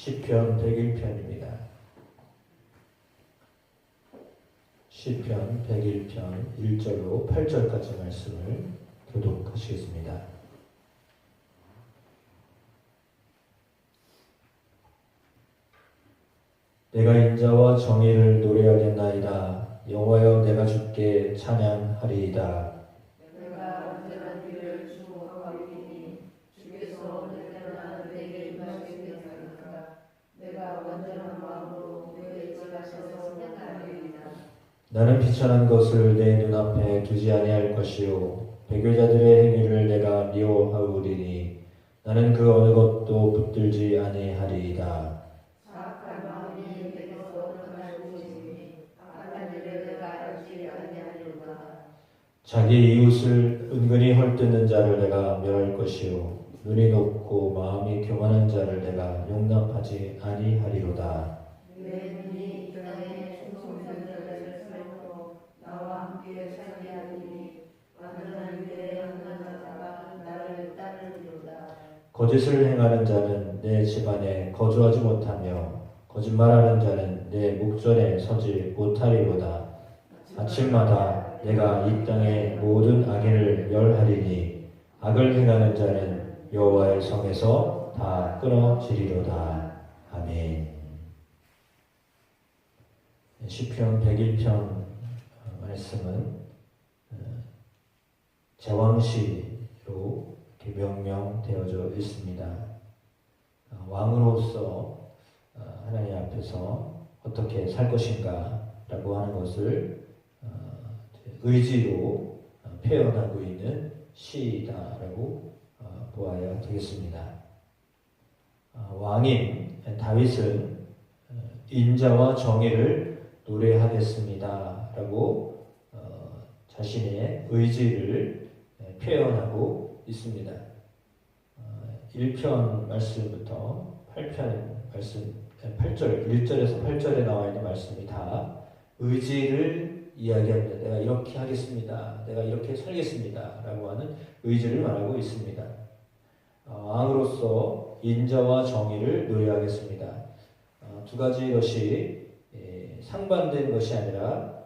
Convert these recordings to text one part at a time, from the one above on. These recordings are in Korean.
시편 101편입니다. 시편 101편 1절로 8절까지 말씀을 교독하시겠습니다. 내가 인자와 정의를 노래하겠나이다. 여호와여, 내가 주께 찬양하리이다. 내가 언제나 주를 주목하리니 주께서 어느 때나 내게 임하시겠나이까. 내가 완전한 마음으로 내 지하셔서 행하리이다. 나는 비천한 것을 내 눈앞에 두지 아니할 것이요 배교자들의 행위를 내가 미워하오리니 나는 그 어느 것도 붙들지 아니하리이다. 사악한 마음이 내게서 떠날 곳이니 악한 일을 내가 알지 아니하리로다. 자기 이웃을 은근히 헐뜯는 자를 내가 멸할 것이요 눈이 높고 마음이 교만한 자를 내가 용납하지 아니하리로다. 내 눈이 이 땅에 충성된 자를 살고 나와 함께 살게 하리니 완전한 일에 행하는 자가 나를 따르리로다. 거짓을 행하는 자는 내 집안에 거주하지 못하며 거짓말하는 자는 내 목전에 서지 못하리로다. 아침마다 내가 이 땅의 모든 악인을 멸하리니 악을 행하는 자는 여호와의 성에서 다 끊어지리로다. 아멘. 시편 101편 말씀은 제왕시로 명명되어져 있습니다. 왕으로서 하나님 앞에서 어떻게 살 것인가 라고 하는 것을 의지로 표현하고 있는 시이다라고 보아야 되겠습니다. 왕인 다윗은 인자와 정의를 노래하겠습니다 라고 자신의 의지를 표현하고 있습니다. 1편 말씀부터 8편 말씀, 8절, 1절에서 8절에 나와 있는 말씀이 다 의지를 이야기합니다. 내가 이렇게 하겠습니다. 내가 이렇게 살겠습니다. 라고 하는 의지를 말하고 있습니다. 왕으로서 인자와 정의를 노래하겠습니다. 두 가지 것이 상반된 것이 아니라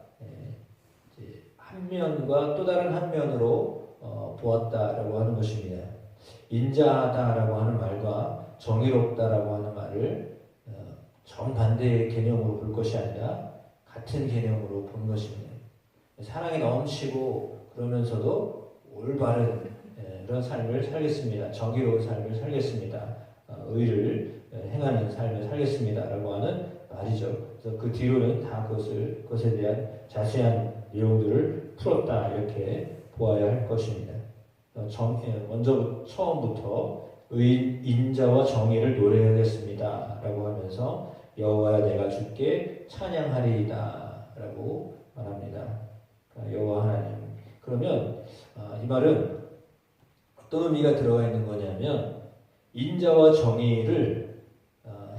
한 면과 또 다른 한 면으로 보았다라고 하는 것입니다. 인자하다라고 하는 말과 정의롭다라고 하는 말을 정반대의 개념으로 볼 것이 아니라 같은 개념으로 보는 것입니다. 사랑이 넘치고 그러면서도 올바른 그런 삶을 살겠습니다. 정의로운 삶을 살겠습니다. 의를 행하는 삶을 살겠습니다. 라고 하는 말이죠. 그래서 그 뒤로는 다 그것에 대한 자세한 내용들을 풀었다. 이렇게 보아야 할 것입니다. 먼저 처음부터 인자와 정의를 노래하겠습니다. 라고 하면서 여호와야, 내가 주께 찬양하리이다. 라고 말합니다. 여호와 하나님. 그러면 이 말은 어떤 의미가 들어가 있는 거냐면 인자와 정의를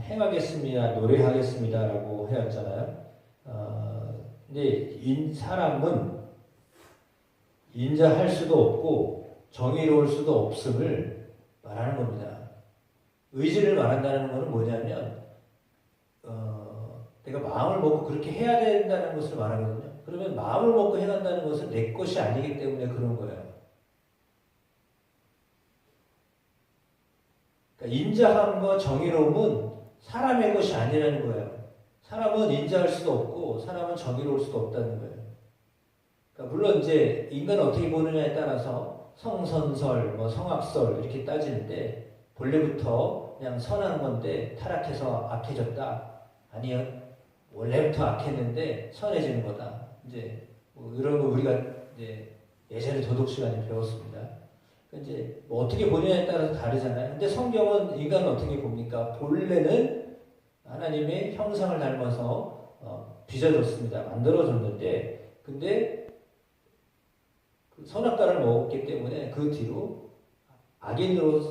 행하겠습니다, 노래하겠습니다 라고 해왔잖아요. 근데 사람은 인자할 수도 없고 정의로울 수도 없음을 말하는 겁니다. 의지를 말한다는 것은 뭐냐면 내가 마음을 먹고 그렇게 해야 된다는 것을 말하거든요. 그러면 마음을 먹고 행한다는 것은 내 것이 아니기 때문에 그런 거예요. 그러니까 인자함과 정의로움은 사람의 것이 아니라는 거예요. 사람은 인자할 수도 없고 사람은 정의로울 수도 없다는 거예요. 그러니까 물론 이제 인간을 어떻게 보느냐에 따라서 성선설, 성악설 이렇게 따지는데 본래부터 그냥 선한 건데 타락해서 악해졌다. 아니요, 원래부터 악했는데 선해지는 거다. 이제 이런 거 우리가 이제 예전에 도덕 시간에 배웠습니다. 이제 어떻게 보느냐에 따라서 다르잖아요. 근데 성경은 인간을 어떻게 봅니까? 본래는 하나님의 형상을 닮아서 빚어졌습니다. 만들어졌는데, 근데 그 선악과를 먹었기 때문에 그 뒤로 악인으로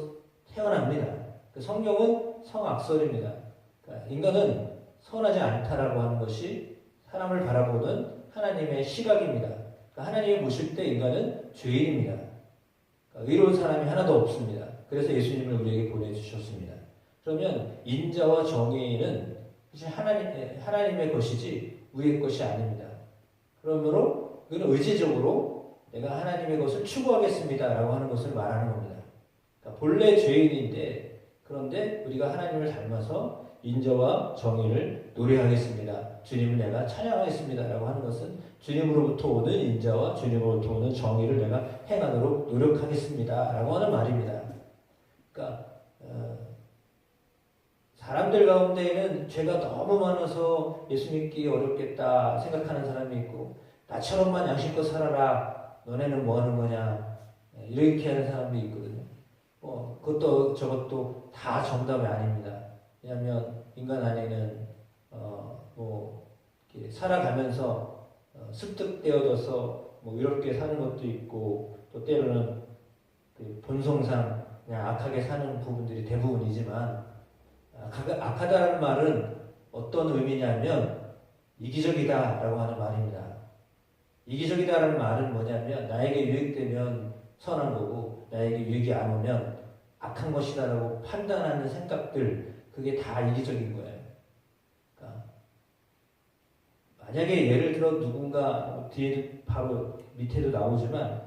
태어납니다. 그 성경은 성악설입니다. 그러니까 인간은 선하지 않다라고 하는 것이 사람을 바라보는 하나님의 시각입니다. 그러니까 하나님이 보실 때 인간은 죄인입니다. 그러니까 의로운 사람이 하나도 없습니다. 그래서 예수님을 우리에게 보내주셨습니다. 그러면 인자와 정의는 사실 하나님의 것이지 우리의 것이 아닙니다. 그러므로 그는 의지적으로 내가 하나님의 것을 추구하겠습니다라고 하는 것을 말하는 겁니다. 그러니까 본래 죄인인데 그런데 우리가 하나님을 닮아서 인자와 정의를 노래하겠습니다. 주님을 내가 찬양하겠습니다라고 하는 것은 주님으로부터 오는 인자와 주님으로부터 오는 정의를 내가 행하도록 노력하겠습니다라고 하는 말입니다. 그러니까 사람들 가운데에는 죄가 너무 많아서 예수 믿기 어렵겠다 생각하는 사람이 있고 나처럼만 양심껏 살아라 너네는 뭐 하는 거냐 이렇게 하는 사람도 있거든요. 그것도 저것도 다 정답이 아닙니다. 왜냐하면 인간 안에는 이렇게 살아가면서 습득되어져서 이렇게 사는 것도 있고 또 때로는 그 본성상 그냥 악하게 사는 부분들이 대부분이지만 악하다는 말은 어떤 의미냐면 이기적이다라고 하는 말입니다. 이기적이다라는 말은 뭐냐면 나에게 유익되면 선한 거고 나에게 유익이 안 오면 악한 것이다라고 판단하는 생각들 그게 다 이기적인 거예요. 그러니까 만약에 예를 들어 누군가 뒤에 바로 밑에도 나오지만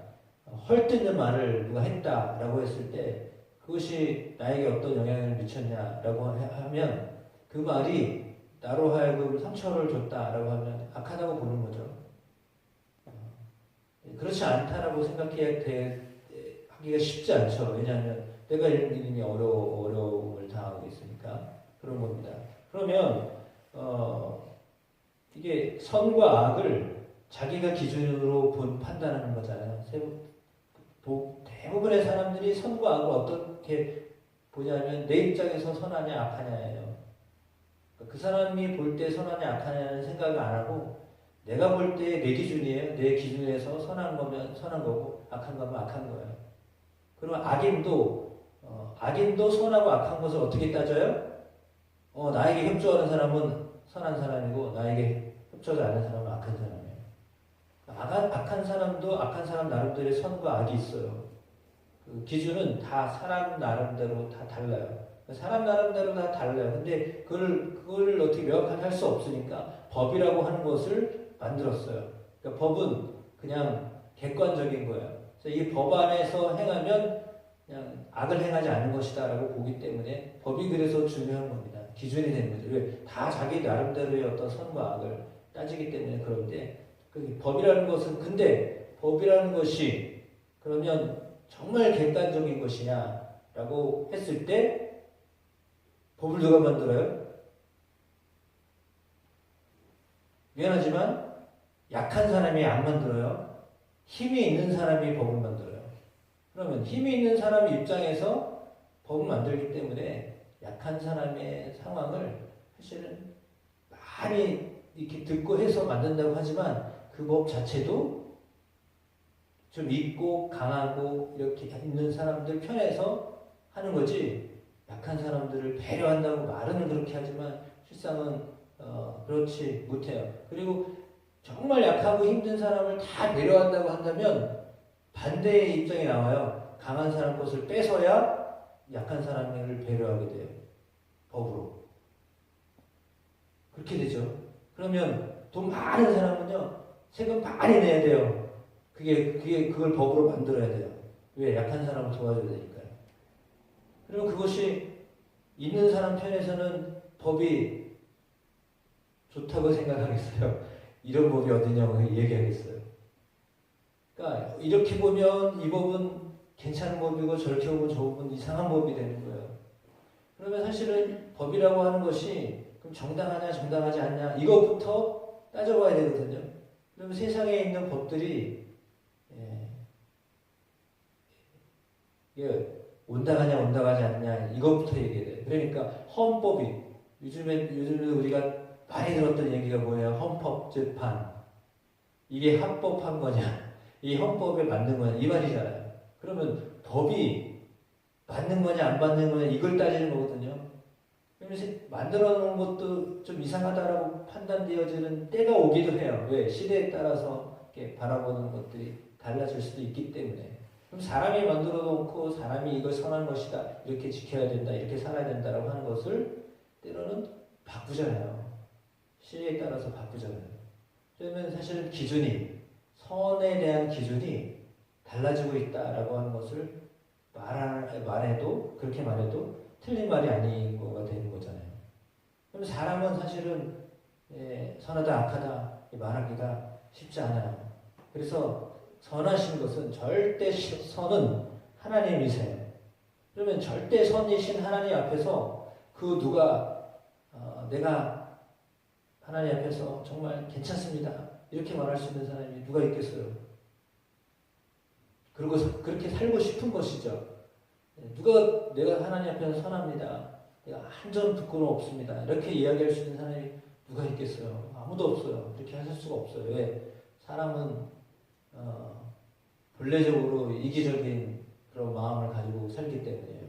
헐뜯는 말을 누가 했다라고 했을 때 그것이 나에게 어떤 영향을 미쳤냐라고 하면 그 말이 나로 하여금 상처를 줬다라고 하면 악하다고 보는 거죠. 그렇지 않다라고 하기가 쉽지 않죠. 왜냐하면 내가 이미 어려움을 당하고 있으니까 그런 겁니다. 그러면 이게 선과 악을 자기가 기준으로 판단하는 거잖아요. 대부분의 사람들이 선과 악을 어떻게 보냐면 내 입장에서 선하냐 악하냐예요. 그 사람이 볼 때 선하냐 악하냐는 생각을 안 하고 내가 볼 때 내 기준이에요. 내 기준에서 선한 거면 선한 거고 악한 거면 악한 거예요. 그러면 악인도 선하고 악한 것을 어떻게 따져요? 나에게 협조하는 사람은 선한 사람이고 나에게 협조하지 않는 사람은 악한 사람이에요. 악한 사람도 악한 사람 나름대로의 선과 악이 있어요. 그 기준은 다 사람 나름대로 다 달라요. 사람 나름대로 다 달라요. 근데 그걸 어떻게 명확하게 할 수 없으니까 법이라고 하는 것을 만들었어요. 그러니까 법은 그냥 객관적인 거예요. 그래서 이 법 안에서 행하면 그냥 악을 행하지 않은 것이다라고 보기 때문에 법이 그래서 중요한 겁니다. 기준이 되는 거죠. 왜? 다 자기 나름대로의 어떤 선과 악을 따지기 때문에 그런데 법이라는 것은 근데 법이라는 것이 그러면 정말 객관적인 것이냐라고 했을 때 법을 누가 만들어요? 미안하지만 약한 사람이 안 만들어요. 힘이 있는 사람이 법을 만들어요. 그러면 힘이 있는 사람 입장에서 법을 만들기 때문에 약한 사람의 상황을 사실은 많이 이렇게 듣고 해서 만든다고 하지만 그 법 자체도 좀 있고 강하고 이렇게 있는 사람들 편에서 하는 거지 약한 사람들을 배려한다고 말은 그렇게 하지만 실상은 그렇지 못해요. 그리고 정말 약하고 힘든 사람을 다 배려한다고 한다면 반대의 입장이 나와요. 강한 사람 것을 뺏어야 약한 사람을 배려하게 돼요. 법으로. 그렇게 되죠. 그러면 돈 많은 사람은요. 세금 많이 내야 돼요. 그걸 법으로 만들어야 돼요. 왜? 약한 사람을 도와줘야 되니까요. 그리고 그것이 있는 사람 편에서는 법이 좋다고 생각하겠어요. 이런 법이 어디냐고 얘기하겠어요. 그러니까 이렇게 보면 이 법은 괜찮은 법이고 저렇게 보면 저 법은 이상한 법이 되는 거예요. 그러면 사실은 법이라고 하는 것이 그럼 정당하냐 정당하지 않냐 이것부터 따져봐야 되거든요. 그러면 세상에 있는 법들이 온당하냐 온당하지 않냐 이것부터 얘기해야 돼요. 그러니까 헌법이 요즘에 우리가 많이 들었던 얘기가 뭐예요? 헌법재판 이게 합법한 거냐 이 헌법에 맞는 거냐 이 말이잖아요. 그러면 법이 맞는 거냐 안 맞는 거냐 이걸 따지는 거거든요. 그러면서 만들어 놓은 것도 좀 이상하다라고 판단되어지는 때가 오기도 해요. 왜? 시대에 따라서 이렇게 바라보는 것들이 달라질 수도 있기 때문에. 그럼 사람이 만들어 놓고 사람이 이걸 선한 것이다, 이렇게 지켜야 된다, 이렇게 살아야 된다라고 하는 것을 때로는 바꾸잖아요. 시대에 따라서 바꾸잖아요. 그러면 사실은 기준이, 선에 대한 기준이 달라지고 있다라고 하는 것을 말해도, 그렇게 말해도 틀린 말이 아닌 거가 되는 거잖아요. 그럼 사람은 사실은 선하다 악하다 말하기가 쉽지 않아요. 그래서 선하신 것은, 절대 선은 하나님이세요. 그러면 절대 선이신 하나님 앞에서 그 누가 내가 하나님 앞에서 정말 괜찮습니다, 이렇게 말할 수 있는 사람이 누가 있겠어요? 그리고 그렇게 살고 싶은 것이죠. 누가 내가 하나님 앞에서 선합니다, 내가 한 점 부끄러움 없습니다, 이렇게 이야기할 수 있는 사람이 누가 있겠어요? 아무도 없어요. 그렇게 하실 수가 없어요. 왜? 사람은 본래적으로 이기적인 그런 마음을 가지고 살기 때문이에요.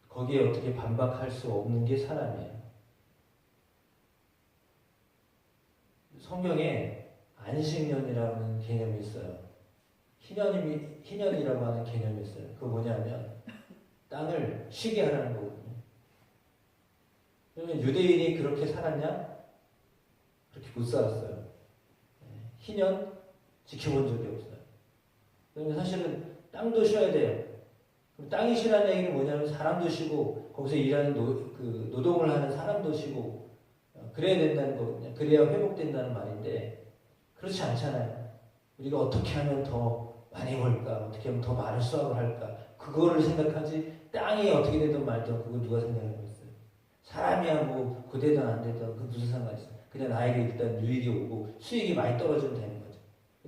거기에 어떻게 반박할 수 없는 게 사람이에요. 성경에 안식년이라는 개념이 있어요. 희년이라고 하는 개념이 있어요. 그거 뭐냐면 땅을 쉬게 하라는 거거든요. 그러면 유대인이 그렇게 살았냐? 그렇게 못 살았어요. 희년 지켜본 적이 없어요. 그러면 사실은 땅도 쉬어야 돼요. 그럼 땅이 쉬라는 얘기는 뭐냐면 사람도 쉬고 거기서 일하는 노동을 하는 사람도 쉬고 그래야 된다는 거거든요. 그래야 회복된다는 말인데 그렇지 않잖아요. 우리가 어떻게 하면 더 많이 벌까? 어떻게 하면 더 많은 수확을 할까? 그거를 생각하지 땅이 어떻게 되든 말든 그거 누가 생각하고 있어요? 사람이야 뭐 고되든 안 되든 그 무슨 상관이 있어요? 그냥 나에게 일단 유익이 오고 수익이 많이 떨어지면 되는 거죠.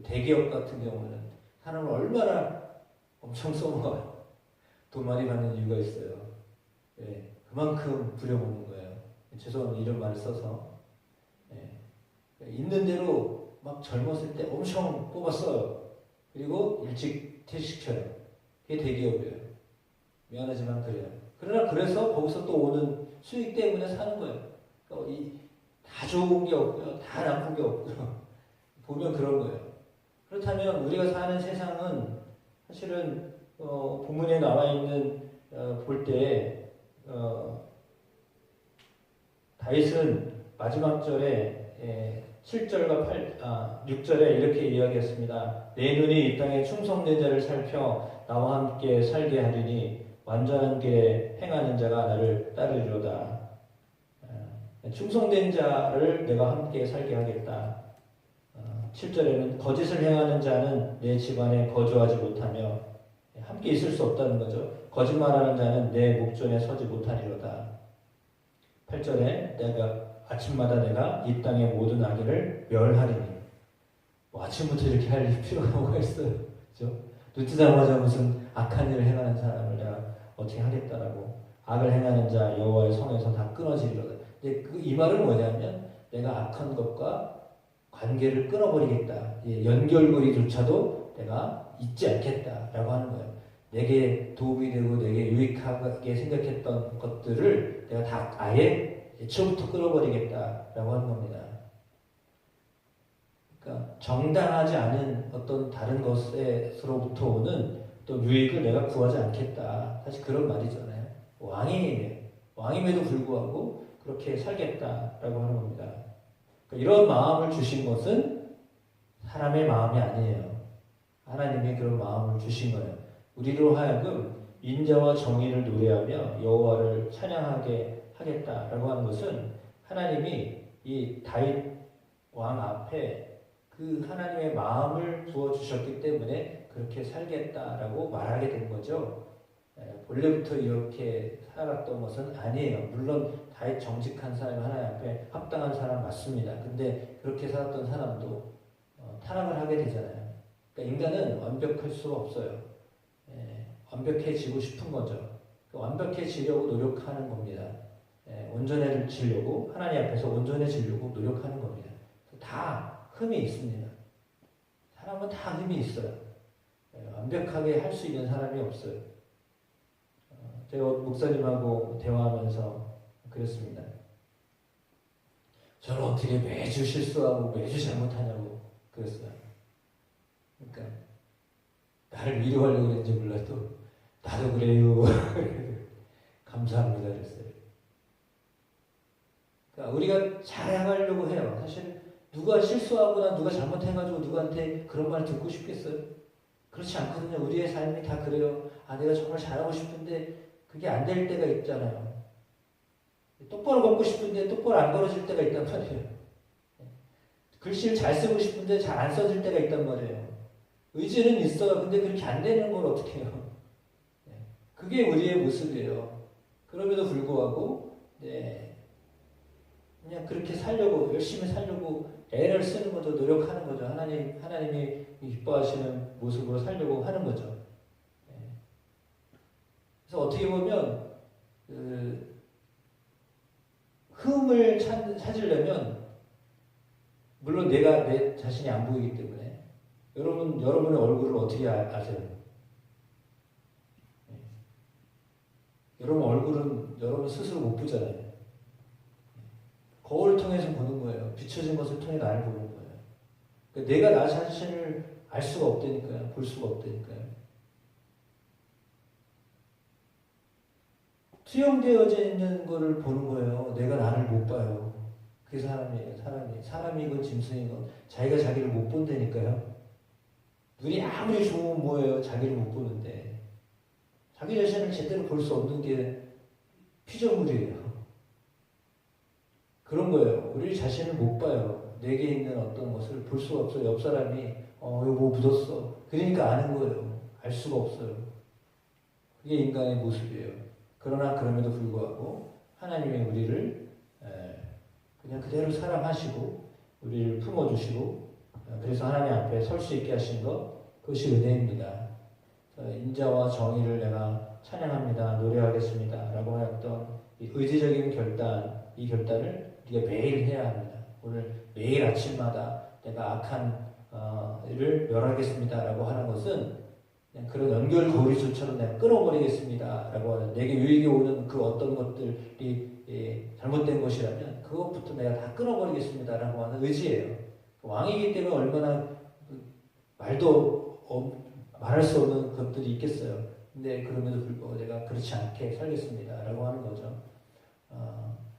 대기업 같은 경우는 사람을 얼마나 엄청 써먹어요. 돈 많이 받는 이유가 있어요. 예, 그만큼 부려먹는 거예요. 죄송합니다, 이런 말을 써서. 있는 대로 막 젊었을 때 엄청 뽑았어요. 그리고 일찍 퇴직시켜요. 그게 대기업이에요. 미안하지만 그래요. 그러나 그래서 거기서 또 오는 수익 때문에 사는 거예요. 그러니까 다 좋은 게 없고요, 다 나쁜 게 없고요. 보면 그런 거예요. 그렇다면 우리가 사는 세상은 사실은 본문에 나와 있는 볼 때 다윗은 마지막 절에 7절과 6절에 이렇게 이야기했습니다. 내 눈이 이 땅에 충성된 자를 살펴 나와 함께 살게 하리니 완전한 길에 행하는 자가 나를 따르리로다. 충성된 자를 내가 함께 살게 하겠다. 7절에는 거짓을 행하는 자는 내 집안에 거주하지 못하며 함께 있을 수 없다는 거죠. 거짓말하는 자는 내 목전에 서지 못하리로다. 8절에 아침마다 내가 이 땅의 모든 악인을 멸하리니. 뭐 아침부터 이렇게 할 필요가 뭐가 있어요? 그죠? 눈 뜨자마자 무슨 악한 일을 행하는 사람을 내가 어떻게 하겠다라고. 악을 행하는 자 여호와의 성에서 다 끊어지리로다. 근데 이 말은 뭐냐면 내가 악한 것과 관계를 끊어버리겠다. 연결고리조차도 내가 잊지 않겠다라고 하는 거예요. 내게 도움이 되고 내게 유익하게 생각했던 것들을 내가 다 아예 애초부터 끊어버리겠다라고 하는 겁니다. 그러니까 정당하지 않은 어떤 다른 것으로부터 오는 또 유익을 내가 구하지 않겠다. 사실 그런 말이잖아요. 왕임에도 불구하고 그렇게 살겠다라고 하는 겁니다. 그러니까 이런 마음을 주신 것은 사람의 마음이 아니에요. 하나님이 그런 마음을 주신 거예요. 우리로 하여금 인자와 정의를 노래하며 여호와를 찬양하게 하겠다라고 하는 것은 하나님이 이 다윗 왕 앞에 그 하나님의 마음을 부어주셨기 때문에 그렇게 살겠다라고 말하게 된 거죠. 본래부터 이렇게 살았던 것은 아니에요. 물론 다윗 정직한 사람이 하나님 앞에 합당한 사람 맞습니다. 근데 그렇게 살았던 사람도 타락을 하게 되잖아요. 그러니까 인간은 완벽할 수가 없어요. 완벽해지고 싶은 거죠. 완벽해지려고 노력하는 겁니다. 온전해지려고, 하나님 앞에서 온전해지려고 노력하는 겁니다. 다 흠이 있습니다. 사람은 다 흠이 있어요. 완벽하게 할 수 있는 사람이 없어요. 제가 목사님하고 대화하면서 그랬습니다. 저는 어떻게 매주 실수하고 매주 잘못하냐고 그랬어요. 그러니까 나를 위로하려고 그랬는지 몰라도 나도 그래요. 감사합니다 그랬어요. 그러니까 우리가 잘해가려고 해요. 사실 누가 실수하거나 누가 잘못해가지고 누구한테 그런 말 듣고 싶겠어요? 그렇지 않거든요. 우리의 삶이 다 그래요. 아, 내가 정말 잘하고 싶은데 그게 안 될 때가 있잖아요. 똑바로 걷고 싶은데 똑바로 안 걸어질 때가 있단 말이에요. 글씨를 잘 쓰고 싶은데 잘 안 써질 때가 있단 말이에요. 의지는 있어요. 근데 그렇게 안 되는 걸 어떻게 해요? 그게 우리의 모습이에요. 그럼에도 불구하고 그냥 그렇게 살려고 열심히 살려고 애를 쓰는 거죠. 노력하는 거죠. 하나님이 기뻐하시는 모습으로 살려고 하는 거죠. 그래서 어떻게 보면 흠을 찾으려면 물론 내가 내 자신이 안 보이기 때문에 여러분의 얼굴을 어떻게 아세요? 여러분 얼굴은 여러분 스스로 못 보잖아요. 거울을 통해서 보는 거예요. 비춰진 것을 통해 나를 보는 거예요. 그러니까 내가 나 자신을 알 수가 없다니까요. 볼 수가 없다니까요. 투영되어져 있는 거를 보는 거예요. 내가 나를 못 봐요. 그게 사람이에요. 사람이건 짐승이건 자기가 자기를 못 본다니까요. 눈이 아무리 좋으면 뭐예요? 자기를 못 보는데 자기 자신을 제대로 볼 수 없는 게 피조물이에요. 그런 거예요. 우리 자신을 못 봐요. 내게 있는 어떤 것을 볼 수가 없어요. 옆 사람이 여기 뭐 묻었어. 그러니까 아는 거예요. 알 수가 없어요. 그게 인간의 모습이에요. 그러나 그럼에도 불구하고 하나님이 우리를 그냥 그대로 사랑하시고 우리를 품어주시고 그래서 하나님 앞에 설 수 있게 하신 것 그것이 은혜입니다. 인자와 정의를 내가 찬양합니다. 노래하겠습니다. 라고 했던 이 의지적인 결단, 이 결단을 우리가 매일 해야 합니다. 오늘 매일 아침마다 내가 악한 일을 멸하겠습니다. 라고 하는 것은 그냥 그런 연결 고리조처럼 내가 끊어버리겠습니다. 라고 하는 내게 유익이 오는 그 어떤 것들이 잘못된 것이라면 그것부터 내가 다 끊어버리겠습니다. 라고 하는 의지예요. 왕이기 때문에 얼마나 말할 수 없는 것들이 있겠어요. 근데 그럼에도 불구하고 내가 그렇지 않게 살겠습니다. 라고 하는 거죠.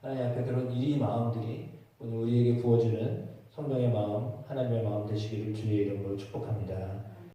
하나님 앞에 그런 이 마음들이 오늘 우리에게 부어주는 성령의 마음, 하나님의 마음 되시기를 주의 이름으로 축복합니다.